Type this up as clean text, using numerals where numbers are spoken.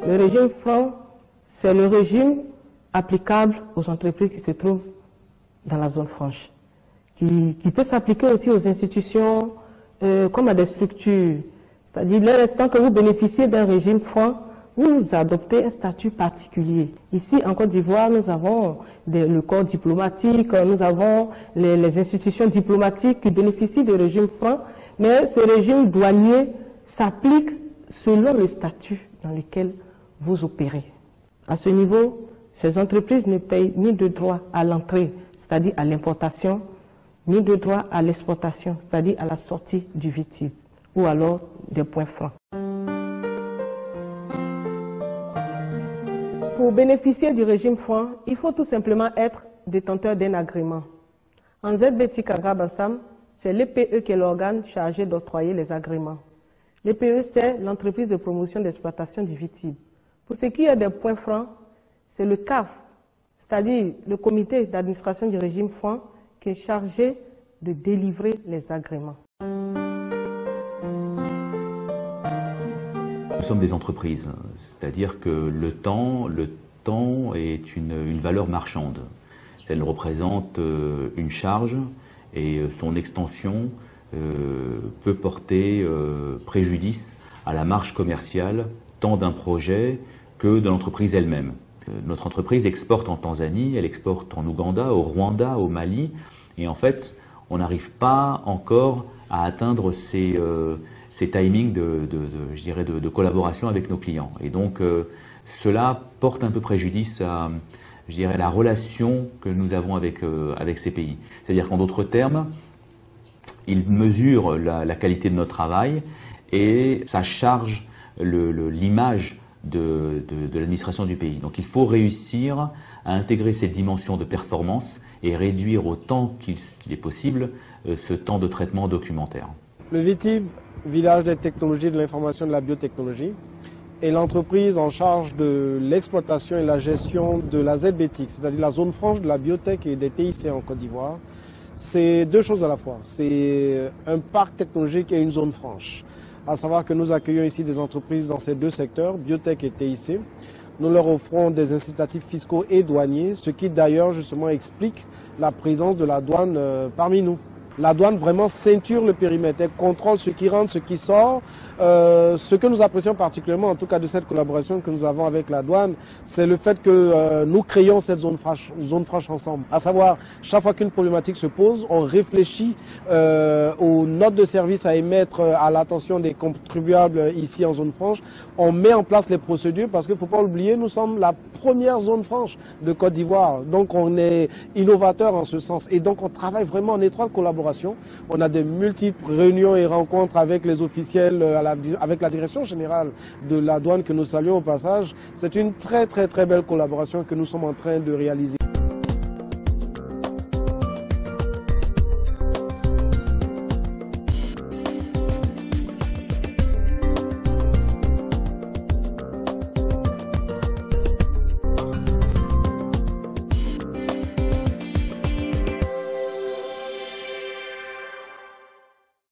Le régime franc, c'est le régime applicable aux entreprises qui se trouvent dans la zone franche, qui peut s'appliquer aussi aux institutions comme à des structures. C'est-à-dire, dès l'instant que vous bénéficiez d'un régime franc, vous adoptez un statut particulier. Ici, en Côte d'Ivoire, nous avons le corps diplomatique, nous avons les institutions diplomatiques qui bénéficient du régime franc, mais ce régime douanier s'applique selon le statut dans lequel vous opérez. À ce niveau, ces entreprises ne payent ni de droit à l'entrée, c'est-à-dire à l'importation, ni de droit à l'exportation, c'est-à-dire à la sortie du VTIB, ou alors des points francs. Pour bénéficier du régime franc, il faut tout simplement être détenteur d'un agrément. En ZBTIC Agrabensam, c'est l'EPE qui est l'organe chargé d'octroyer les agréments. L'EPE, c'est l'entreprise de promotion d'exploitation du VTIB. Pour ce qui est des points francs, c'est le CAF, c'est-à-dire le comité d'administration du régime franc, qui est chargé de délivrer les agréments. Nous sommes des entreprises, c'est-à-dire que le temps est une valeur marchande. Elle représente une charge et son extension peut porter préjudice à la marge commerciale tant d'un projet que de l'entreprise elle-même. Notre entreprise exporte en Tanzanie, elle exporte en Ouganda, au Rwanda, au Mali, et en fait, on n'arrive pas encore à atteindre ces timings de collaboration avec nos clients. Et donc, cela porte un peu préjudice à, la relation que nous avons avec ces pays. C'est-à-dire qu'en d'autres termes, ils mesurent la qualité de notre travail et ça charge l'image de l'administration du pays. Donc il faut réussir à intégrer cette dimension de performance et réduire autant qu'il est possible ce temps de traitement documentaire. Le VTIB, Village des technologies de l'information et de la biotechnologie, est l'entreprise en charge de l'exploitation et la gestion de la ZBTIC, c'est-à-dire la zone franche de la biotech et des TIC en Côte d'Ivoire. C'est deux choses à la fois. C'est un parc technologique et une zone franche. À savoir que nous accueillons ici des entreprises dans ces deux secteurs, biotech et TIC. Nous leur offrons des incitatifs fiscaux et douaniers, ce qui d'ailleurs justement explique la présence de la douane parmi nous. La douane vraiment ceinture le périmètre, elle contrôle ce qui rentre, ce qui sort. Ce que nous apprécions particulièrement, en tout cas de cette collaboration que nous avons avec la douane, c'est le fait que nous créons cette zone franche ensemble. À savoir, chaque fois qu'une problématique se pose, on réfléchit aux notes de service à émettre à l'attention des contribuables ici en zone franche. On met en place les procédures parce qu'il ne faut pas oublier, nous sommes la première zone franche de Côte d'Ivoire. Donc on est innovateur en ce sens et donc on travaille vraiment en étroite collaboration. On a de multiples réunions et rencontres avec les officiels, avec la direction générale de la douane que nous saluons au passage. C'est une très belle collaboration que nous sommes en train de réaliser.